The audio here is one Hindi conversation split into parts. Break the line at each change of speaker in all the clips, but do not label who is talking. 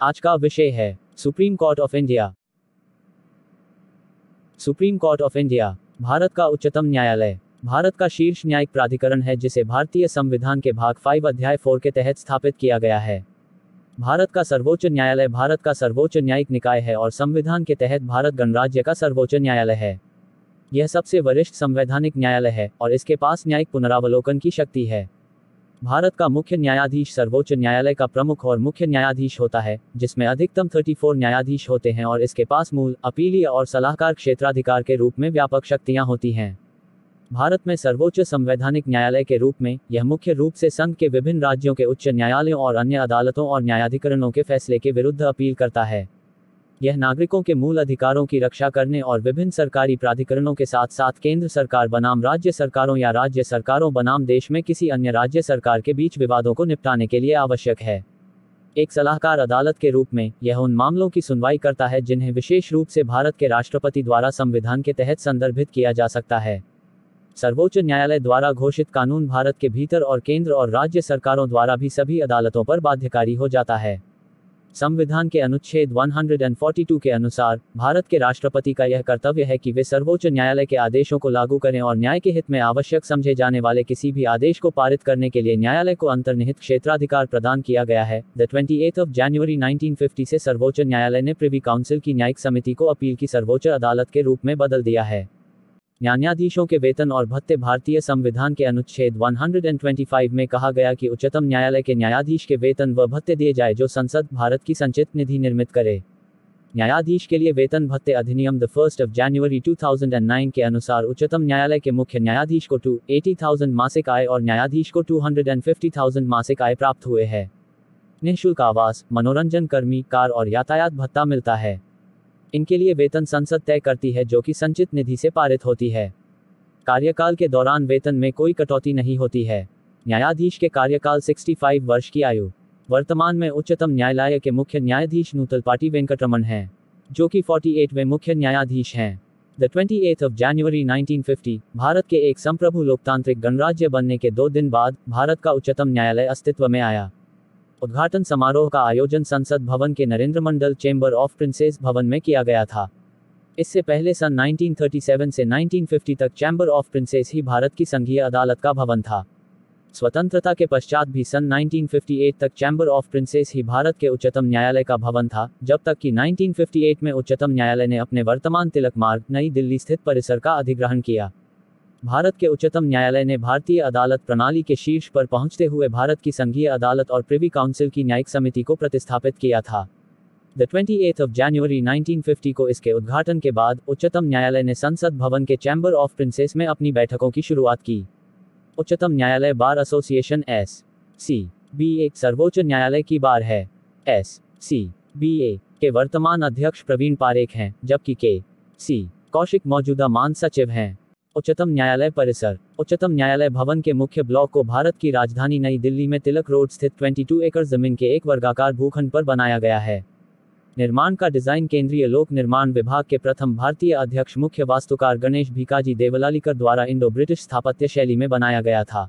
आज का विषय है supreme court of India. Supreme court of India Bharat का उच्चतम न्यायालय, भारत का शीर्ष न्यायिक प्राधिकरण है जिसे भारतीय संविधान के भाग 5 अध्याय 4 के तहत स्थापित किया गया है। भारत का सर्वोच्च न्यायालय भारत का सर्वोच्च न्यायिक निकाय है और संविधान के तहत भारत गणराज्य का सर्वोच्च न्यायालय है। यह सबसे वरिष्ठ संवैधानिक न्यायालय है और इसके पास न्यायिक पुनरावलोकन की शक्ति है। भारत का मुख्य न्यायाधीश सर्वोच्च न्यायालय का प्रमुख और मुख्य न्यायाधीश होता है, जिसमें अधिकतम 34 न्यायाधीश होते हैं और इसके पास मूल, अपीलीय और सलाहकार क्षेत्राधिकार के रूप में व्यापक शक्तियां होती हैं। भारत में सर्वोच्च संवैधानिक न्यायालय के रूप में यह मुख्य रूप से संघ के विभिन्न राज्यों के उच्च न्यायालयों और अन्य अदालतों और न्यायाधिकरणों के फैसले के विरुद्ध अपील करता है। यह नागरिकों के मूल अधिकारों की रक्षा करने और विभिन्न सरकारी प्राधिकरणों के साथ साथ केंद्र सरकार बनाम राज्य सरकारों या राज्य सरकारों बनाम देश में किसी अन्य राज्य सरकार के बीच विवादों को निपटाने के लिए आवश्यक है। एक सलाहकार अदालत के रूप में यह उन मामलों की सुनवाई करता है जिन्हें विशेष रूप से भारत के राष्ट्रपति द्वारा संविधान के तहत संदर्भित किया जा सकता है। सर्वोच्च न्यायालय द्वारा घोषित कानून भारत के भीतर और केंद्र और राज्य सरकारों द्वारा भी सभी अदालतों पर बाध्यकारी हो जाता है। संविधान के अनुच्छेद 142 के अनुसार भारत के राष्ट्रपति का यह कर्तव्य है कि वे सर्वोच्च न्यायालय के आदेशों को लागू करें और न्याय के हित में आवश्यक समझे जाने वाले किसी भी आदेश को पारित करने के लिए न्यायालय को अंतर्निहित क्षेत्राधिकार प्रदान किया गया है। 28 जनवरी 1950 से सर्वोच्च न्यायालय ने प्रिवी काउंसिल की न्यायिक समिति को अपील की सर्वोच्च अदालत के रूप में बदल दिया है। न्यायाधीशों के वेतन और भत्ते भारतीय संविधान के अनुच्छेद 125 में कहा गया कि उच्चतम न्यायालय के न्यायाधीश के वेतन व भत्ते दिए जाए जो संसद भारत की संचित निधि निर्मित करे। न्यायाधीश के लिए वेतन भत्ते अधिनियम 1 जनवरी 2009 के अनुसार उच्चतम न्यायालय के मुख्य न्यायाधीश को 280,000 मासिक आय और न्यायाधीश को 250,000 मासिक आय प्राप्त हुए है। निःशुल्क आवास, मनोरंजन, कर्मी, कार और यातायात भत्ता मिलता है। इनके लिए वेतन संसद तय करती है जो कि संचित निधि से पारित होती है। कार्यकाल के दौरान वेतन में कोई कटौती नहीं होती है। न्यायाधीश के कार्यकाल 65 वर्ष की आयु। वर्तमान में उच्चतम न्यायालय के मुख्य न्यायाधीश नूतलपाटी वेंकटरमण हैं, जो कि 48वें मुख्य न्यायाधीश हैं। 28 जनवरी 1950 भारत के एक संप्रभु लोकतांत्रिक गणराज्य बनने के 2 दिन बाद भारत का उच्चतम न्यायालय अस्तित्व में आया। उद्घाटन समारोह का आयोजन संसद भवन के नरेंद्र मंडल चेंबर ऑफ प्रिंसेस भवन में किया गया था। इससे पहले सन 1937 से 1950 तक चैम्बर ऑफ प्रिंसेस ही भारत की संघीय अदालत का भवन था। स्वतंत्रता के पश्चात भी सन 1958 तक चैम्बर ऑफ प्रिंसेस ही भारत के उच्चतम न्यायालय का भवन था, जब तक कि 1958 में उच्चतम न्यायालय ने अपने वर्तमान तिलक मार्ग, नई दिल्ली स्थित परिसर का अधिग्रहण किया। भारत के उच्चतम न्यायालय ने भारतीय अदालत प्रणाली के शीर्ष पर पहुंचते हुए भारत की संघीय अदालत और प्रिवी काउंसिल की न्यायिक समिति को प्रतिस्थापित किया था। 28 जनवरी 1950 को इसके उद्घाटन के बाद उच्चतम न्यायालय ने संसद भवन के चैम्बर ऑफ प्रिंसेस में अपनी बैठकों की शुरुआत की। उच्चतम न्यायालय बार एसोसिएशन SCBA सर्वोच्च न्यायालय की बार है। SCBA के वर्तमान अध्यक्ष प्रवीण पारेख हैं, जबकि KC कौशिक मौजूदा महासचिव हैं। उच्चतम न्यायालय परिसर। उच्चतम न्यायालय भवन के मुख्य ब्लॉक को भारत की राजधानी नई दिल्ली में तिलक रोड स्थित 22 एकड़ जमीन के एक वर्गाकार भूखंड पर बनाया गया है। निर्माण का डिजाइन केंद्रीय लोक निर्माण विभाग के प्रथम भारतीय अध्यक्ष मुख्य वास्तुकार गणेश भिकाजी देवलालीकर द्वारा इंडो ब्रिटिश स्थापत्य शैली में बनाया गया था।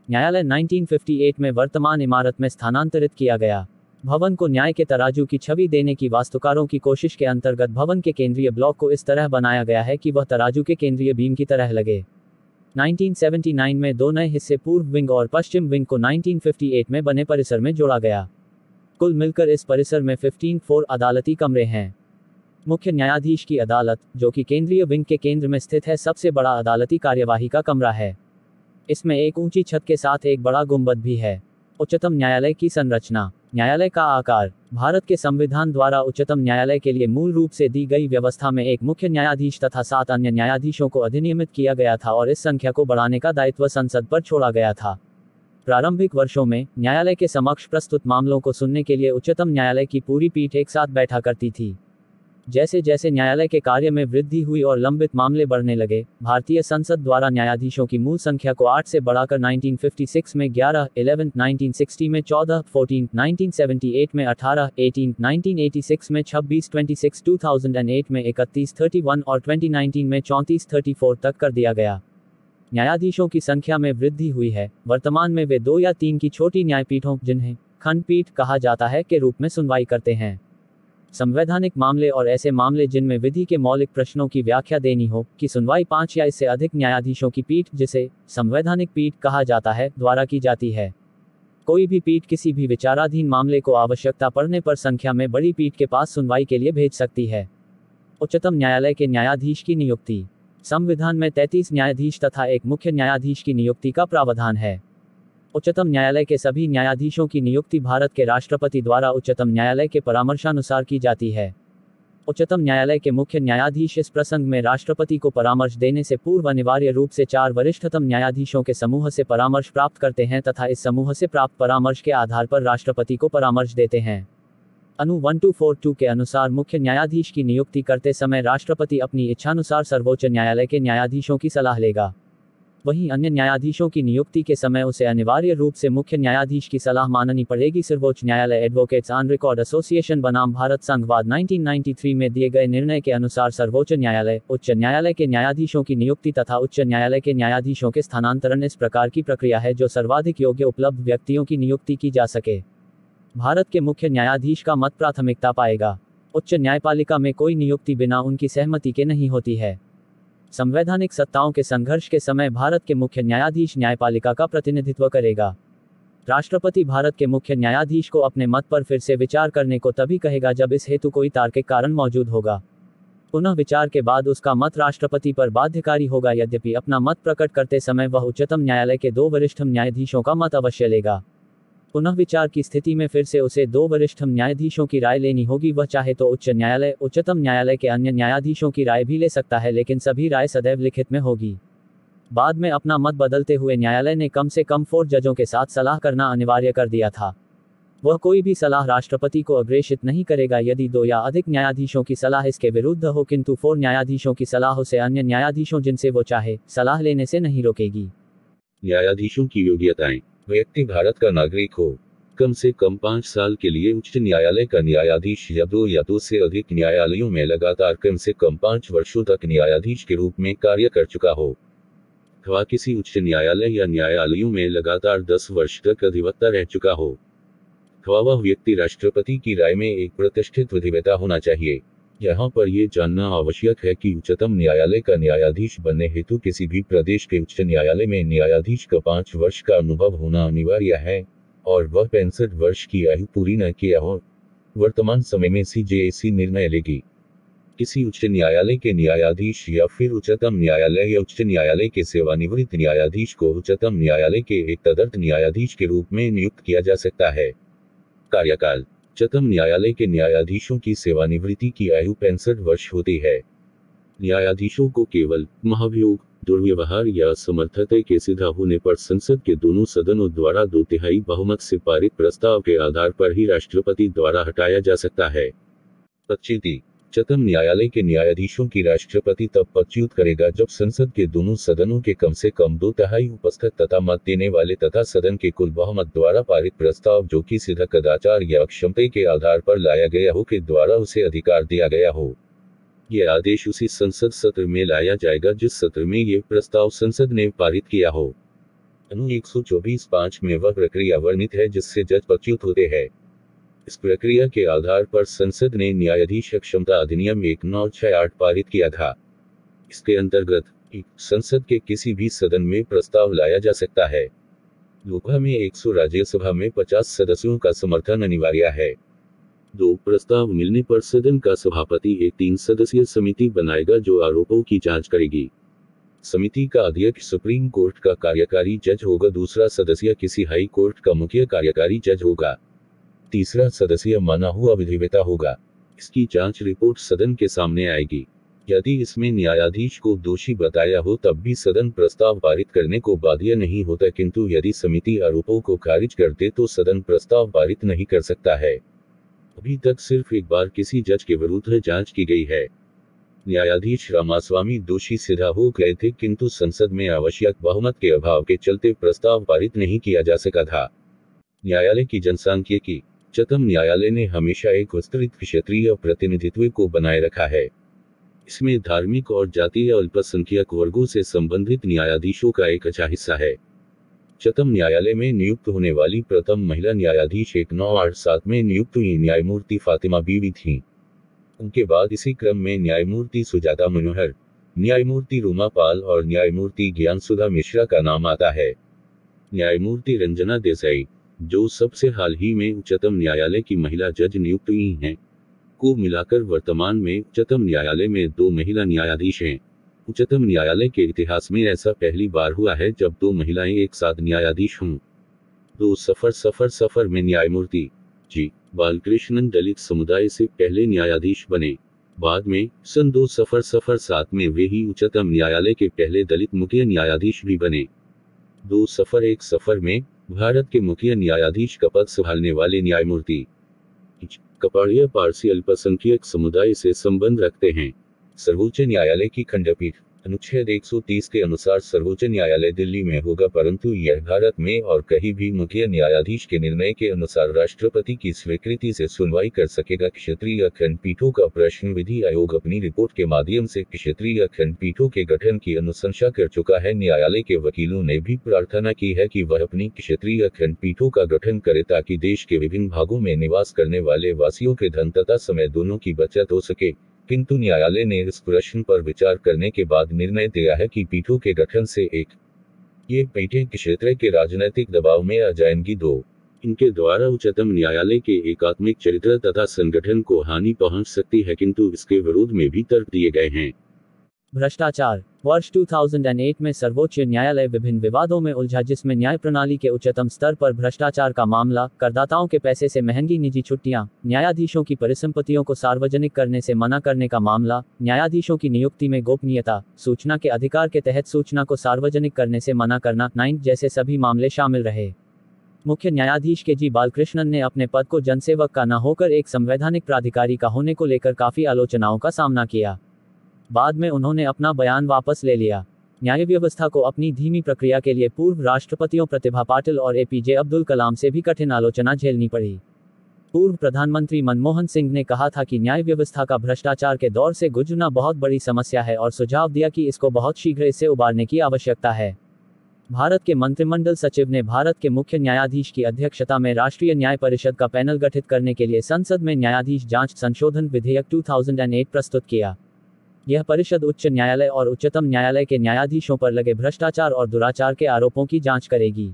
न्यायालय 1958 में वर्तमान इमारत में स्थानांतरित किया गया। भवन को न्याय के तराजू की छवि देने की वास्तुकारों की कोशिश के अंतर्गत भवन के केंद्रीय ब्लॉक को इस तरह बनाया गया है कि वह तराजू के केंद्रीय बीम की तरह लगे। 1979 में 2 नए हिस्से पूर्व विंग और पश्चिम विंग को 1958 में बने परिसर में जोड़ा गया। कुल मिलकर इस परिसर में 15 अदालती कमरे हैं। मुख्य न्यायाधीश की अदालत, जो कि केंद्रीय विंग के केंद्र में स्थित है, सबसे बड़ा अदालती कार्यवाही का कमरा है। इसमें एक ऊंची छत के साथ एक बड़ा गुंबद भी है। उच्चतम न्यायालय की संरचना। न्यायालय का आकार। भारत के संविधान द्वारा उच्चतम न्यायालय के लिए मूल रूप से दी गई व्यवस्था में एक मुख्य न्यायाधीश तथा 7 अन्य न्यायाधीशों को अधिनियमित किया गया था और इस संख्या को बढ़ाने का दायित्व संसद पर छोड़ा गया था। प्रारंभिक वर्षों में न्यायालय के समक्ष प्रस्तुत मामलों को सुनने के लिए उच्चतम न्यायालय की पूरी पीठ एक साथ बैठा करती थी। जैसे जैसे न्यायालय के कार्य में वृद्धि हुई और लंबित मामले बढ़ने लगे, भारतीय संसद द्वारा न्यायाधीशों की मूल संख्या को 8 से बढ़ाकर 1956 में 11, 11, 1960 में 14, 14, 1978 में 18, 18, 1986 में 26, 26, 2008 में 31, 31 और 2019 में 34, 34 तक कर दिया गया। न्यायाधीशों की संख्या में वृद्धि हुई है। वर्तमान में वे 2 या 3 की छोटी न्यायपीठों, जिन्हें खंडपीठ कहा जाता है के रूप में सुनवाई करते हैं। संवैधानिक मामले और ऐसे मामले जिनमें विधि के मौलिक प्रश्नों की व्याख्या देनी हो, की सुनवाई 5 या इससे अधिक न्यायाधीशों की पीठ, जिसे संवैधानिक पीठ कहा जाता है, द्वारा की जाती है। कोई भी पीठ किसी भी विचाराधीन मामले को आवश्यकता पड़ने पर संख्या में बड़ी पीठ के पास सुनवाई के लिए भेज सकती है। उच्चतम न्यायालय के न्यायाधीश की नियुक्ति। संविधान में 33 न्यायाधीश तथा एक मुख्य न्यायाधीश की नियुक्ति का प्रावधान है। उच्चतम न्यायालय के सभी न्यायाधीशों की नियुक्ति भारत के राष्ट्रपति द्वारा उच्चतम न्यायालय के परामर्शानुसार की जाती है। उच्चतम न्यायालय के मुख्य न्यायाधीश इस प्रसंग में राष्ट्रपति को परामर्श देने से पूर्व अनिवार्य रूप से 4 वरिष्ठतम न्यायाधीशों के समूह से परामर्श प्राप्त करते हैं तथा इस समूह से प्राप्त परामर्श के आधार पर राष्ट्रपति को परामर्श देते हैं। अनु 1242 के अनुसार मुख्य न्यायाधीश की नियुक्ति करते समय राष्ट्रपति अपनी इच्छानुसार सर्वोच्च न्यायालय के न्यायाधीशों की सलाह लेगा। वहीं अन्य न्यायाधीशों की नियुक्ति के समय उसे अनिवार्य रूप से मुख्य न्यायाधीश की सलाह माननी पड़ेगी। सर्वोच्च न्यायालय एडवोकेट्स ऑन रिकॉर्ड एसोसिएशन बनाम भारत संघवाद 1993 में दिए गए निर्णय के अनुसार सर्वोच्च न्यायालय, उच्च न्यायालय के न्यायाधीशों की नियुक्ति तथा उच्च न्यायालय के न्यायाधीशों के स्थानांतरण इस प्रकार की प्रक्रिया है जो सर्वाधिक योग्य उपलब्ध व्यक्तियों की नियुक्ति की जा सके। भारत के मुख्य न्यायाधीश का मत प्राथमिकता पाएगा। उच्च न्यायपालिका में कोई नियुक्ति बिना उनकी सहमति के नहीं होती है। संवैधानिक सत्ताओं के संघर्ष के समय भारत के मुख्य न्यायाधीश न्यायपालिका का प्रतिनिधित्व करेगा। राष्ट्रपति भारत के मुख्य न्यायाधीश को अपने मत पर फिर से विचार करने को तभी कहेगा जब इस हेतु कोई तार्किक कारण मौजूद होगा। पुनः विचार के बाद उसका मत राष्ट्रपति पर बाध्यकारी होगा। यद्यपि अपना मत प्रकट करते समय वह उच्चतम न्यायालय के 2 वरिष्ठतम न्यायाधीशों का मत अवश्य लेगा। पुनः विचार की स्थिति में फिर से उसे 2 वरिष्ठतम न्यायाधीशों की राय लेनी होगी। वह चाहे तो उच्च न्यायालय, उच्चतम न्यायालय के अन्य न्यायाधीशों की राय भी ले सकता है, लेकिन सभी राय सदैव लिखित में होगी। बाद में अपना मत बदलते हुए न्यायालय ने कम से कम 4 जजों के साथ सलाह करना अनिवार्य कर दिया था। वह कोई भी सलाह राष्ट्रपति को अग्रेषित नहीं करेगा यदि 2 या अधिक न्यायाधीशों की सलाह इसके विरुद्ध हो, किंतु 4 न्यायाधीशों की सलाह उसे अन्य न्यायाधीशों जिनसे वो चाहे सलाह लेने से नहीं रोकेगी।
न्यायाधीशों की योग्यताएं। व्यक्ति भारत का नागरिक हो, कम से कम 5 साल के लिए उच्च न्यायालय का न्यायाधीश या 2 या 2 से अधिक न्यायालयों में लगातार कम से कम 5 वर्षों तक न्यायाधीश के रूप में कार्य कर चुका हो, अथवा किसी उच्च न्यायालय या न्यायालयों में लगातार 10 वर्ष तक अधिवक्ता रह चुका हो, अथवा वह व्यक्ति राष्ट्रपति की राय में एक प्रतिष्ठित विधिवेता होना चाहिए। यहाँ पर यह जानना आवश्यक है कि उच्चतम न्यायालय का न्यायाधीश बनने हेतु किसी भी प्रदेश के उच्च न्यायालय में न्यायाधीश का 5 वर्ष का अनुभव होना अनिवार्य है और वह 65 वर्ष की आयु पूरी न किया हो। वर्तमान समय में CJAC निर्णय लेगी। किसी उच्च न्यायालय के न्यायाधीश या फिर उच्चतम न्यायालय या उच्च न्यायालय के सेवानिवृत्त न्यायाधीश को उच्चतम न्यायालय के एक तदर्थ न्यायाधीश के रूप में नियुक्त किया जा सकता है। कार्यकाल। उच्चतम न्यायालय के न्यायाधीशों की सेवानिवृत्ति की आयु 65 वर्ष होती है। न्यायाधीशों को केवल महाभियोग, दुर्व्यवहार या असमर्थता के सिद्ध होने पर संसद के दोनों सदनों द्वारा 2/3 बहुमत से पारित प्रस्ताव के आधार पर ही राष्ट्रपति द्वारा हटाया जा सकता है। पदच्युति। उच्चतम न्यायालय के न्यायाधीशों की राष्ट्रपति तब पदच्युत करेगा जब संसद के दोनों सदनों के कम से कम 2/3 उपस्थित तथा मत देने वाले तथा सदन के कुल बहुमत द्वारा पारित प्रस्ताव जो कि सीधा कदाचार या अक्षमता के आधार पर लाया गया हो के द्वारा उसे अधिकार दिया गया हो। यह आदेश उसी संसद सत्र में लाया जाएगा जिस सत्र में यह प्रस्ताव संसद ने पारित किया हो। अनु 124(5) में वह प्रक्रिया वर्णित है जिससे जज पदच्युत होते हैं। इस प्रक्रिया के आधार पर संसद ने न्यायाधीश क्षमता अधिनियम 1968 पारित किया था। इसके अंतर्गत संसद के किसी भी सदन में प्रस्ताव लाया जा सकता है। लोकसभा में 100, राज्यसभा में 50 सदस्यों का समर्थन अनिवार्य है। 2 प्रस्ताव मिलने पर सदन का सभापति एक 3 सदस्यीय समिति बनाएगा जो आरोपों की जांच करेगी। समिति का अध्यक्ष सुप्रीम कोर्ट का कार्यकारी जज होगा, दूसरा सदस्य किसी हाई कोर्ट का मुख्य कार्यकारी जज होगा, तीसरा सदस्य माना हुआ विधिवेता होगा। इसकी जांच रिपोर्ट सदन के सामने आएगी। यदि इसमें न्यायाधीश को दोषी बताया हो तब भी सदन प्रस्ताव पारित करने को बाध्य नहीं होता, किंतु यदि समिति आरोपों को खारिज कर दे तो सदन प्रस्ताव पारित नहीं कर सकता है। अभी तक सिर्फ एक बार किसी जज के विरुद्ध जांच की गई है। न्यायाधीश रामास्वामी दोषी सिद्ध हो गए थे, किंतु संसद में आवश्यक बहुमत के अभाव के चलते प्रस्ताव पारित नहीं किया जा सका था। न्यायालय की जनसांख्यिकी। उच्चतम न्यायालय ने हमेशा एक विस्तृत क्षेत्रीय प्रतिनिधित्व को बनाए रखा है। इसमें धार्मिक और जातीय अल्पसंख्यक वर्गों से संबंधित न्यायाधीशों का एक अच्छा हिस्सा है। उच्चतम न्यायालय में नियुक्त होने वाली प्रथम महिला न्यायाधीश 1987 में नियुक्त हुई न्यायमूर्ति फातिमा बीवी थीं। उनके बाद इसी क्रम में न्यायमूर्ति सुजाता मनोहर, न्यायमूर्ति रूमा पाल और न्यायमूर्ति ज्ञानसुधा मिश्रा का नाम आता है। न्यायमूर्ति रंजना देसाई, जो सबसे हाल ही में उच्चतम न्यायालय की महिला जज नियुक्त हुई हैं, को मिलाकर वर्तमान में उच्चतम न्यायालय में 2 महिला न्यायाधीश हैं। उच्चतम न्यायालय के इतिहास में ऐसा पहली बार हुआ है जब 2 महिलाएं एक साथ न्यायाधीश हों। 2 में न्यायमूर्ति जी बालकृष्णन दलित समुदाय से पहले न्यायाधीश बने। बाद में सन 2007 में वे ही उच्चतम न्यायालय के पहले दलित मुख्य न्यायाधीश भी बने। 2001 में भारत के मुख्य न्यायाधीश का पद संभालने वाले न्यायमूर्ति कपाड़िया पारसी अल्पसंख्यक समुदाय से संबंध रखते हैं। सर्वोच्च न्यायालय की खंडपीठ अनुच्छेद 130 के अनुसार सर्वोच्च न्यायालय दिल्ली में होगा, परंतु यह भारत में और कहीं भी मुख्य न्यायाधीश के निर्णय के अनुसार राष्ट्रपति की स्वीकृति से सुनवाई कर सकेगा। क्षेत्रीय खंडपीठों का प्रश्न विधि आयोग अपनी रिपोर्ट के माध्यम से क्षेत्रीय खंडपीठों के गठन की अनुशंसा कर चुका है। न्यायालय के वकीलों ने भी प्रार्थना की है कि वह अपनी क्षेत्रीय खंडपीठों का गठन करे ताकि देश के विभिन्न भागों में निवास करने वाले वासियों के धन तथा समय दोनों की बचत हो सके। किंतु न्यायालय ने इस प्रश्न पर विचार करने के बाद निर्णय दिया है कि पीठों के गठन से ये पीठें क्षेत्र के राजनीतिक दबाव में आ जाएंगी। 2 इनके द्वारा उच्चतम न्यायालय के एकात्मिक चरित्र तथा संगठन को हानि पहुंच सकती है, किंतु इसके विरोध में भी तर्क दिए गए हैं।
भ्रष्टाचार वर्ष 2008 में सर्वोच्च न्यायालय विभिन्न विवादों में उलझा, जिसमें न्याय प्रणाली के उच्चतम स्तर पर भ्रष्टाचार का मामला, करदाताओं के पैसे से महंगी निजी छुट्टियां, न्यायाधीशों की परिसंपत्तियों को सार्वजनिक करने से मना करने का मामला, न्यायाधीशों की नियुक्ति में गोपनीयता, सूचना के अधिकार के तहत सूचना को सार्वजनिक करने से मना करना 9 जैसे सभी मामले शामिल रहे। मुख्य न्यायाधीश के जी बालकृष्णन ने अपने पद को जनसेवक का न होकर एक संवैधानिक प्राधिकारी का होने को लेकर काफी आलोचनाओं का सामना किया। बाद में उन्होंने अपना बयान वापस ले लिया। न्याय व्यवस्था को अपनी धीमी प्रक्रिया के लिए पूर्व राष्ट्रपतियों प्रतिभा पाटिल और एपीजे अब्दुल कलाम से भी कठिन आलोचना झेलनी पड़ी। पूर्व प्रधानमंत्री मनमोहन सिंह ने कहा था कि न्याय व्यवस्था का भ्रष्टाचार के दौर से गुजरना बहुत बड़ी समस्या है और सुझाव दिया कि इसको बहुत शीघ्र इससे उबारने की आवश्यकता है। भारत के मंत्रिमंडल सचिव ने भारत के मुख्य न्यायाधीश की अध्यक्षता में राष्ट्रीय न्याय परिषद का पैनल गठित करने के लिए संसद में न्यायाधीश जांच संशोधन विधेयक 2008 प्रस्तुत किया। यह परिषद उच्च न्यायालय और उच्चतम न्यायालय के न्यायाधीशों पर लगे भ्रष्टाचार और दुराचार के आरोपों की जांच करेगी।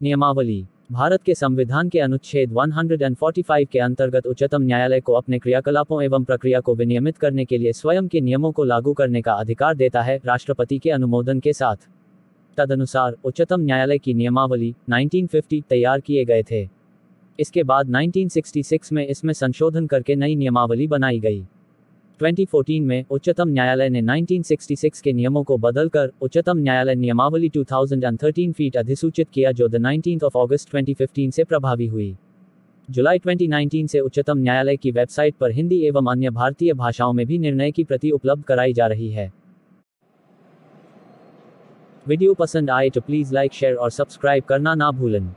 नियमावली भारत के संविधान के अनुच्छेद 145 के अंतर्गत उच्चतम न्यायालय को अपने क्रियाकलापों एवं प्रक्रिया को विनियमित करने के लिए स्वयं के नियमों को लागू करने का अधिकार देता है, राष्ट्रपति के अनुमोदन के साथ। तदनुसार उच्चतम न्यायालय की नियमावली 1950 तैयार किए गए थे। इसके बाद 1966 में इसमें संशोधन करके नई नियमावली बनाई गई। 2014 में उच्चतम न्यायालय ने 1966 के नियमों को बदलकर उच्चतम न्यायालय नियमावली 2013 फीट अधिसूचित किया, जो 19 अगस्त 2015 से प्रभावी हुई। जुलाई 2019 से उच्चतम न्यायालय की वेबसाइट पर हिंदी एवं अन्य भारतीय भाषाओं में भी निर्णय की प्रति उपलब्ध कराई जा रही है। वीडियो पसंद आए तो प्लीज लाइक, शेयर और सब्सक्राइब करना ना भूलें।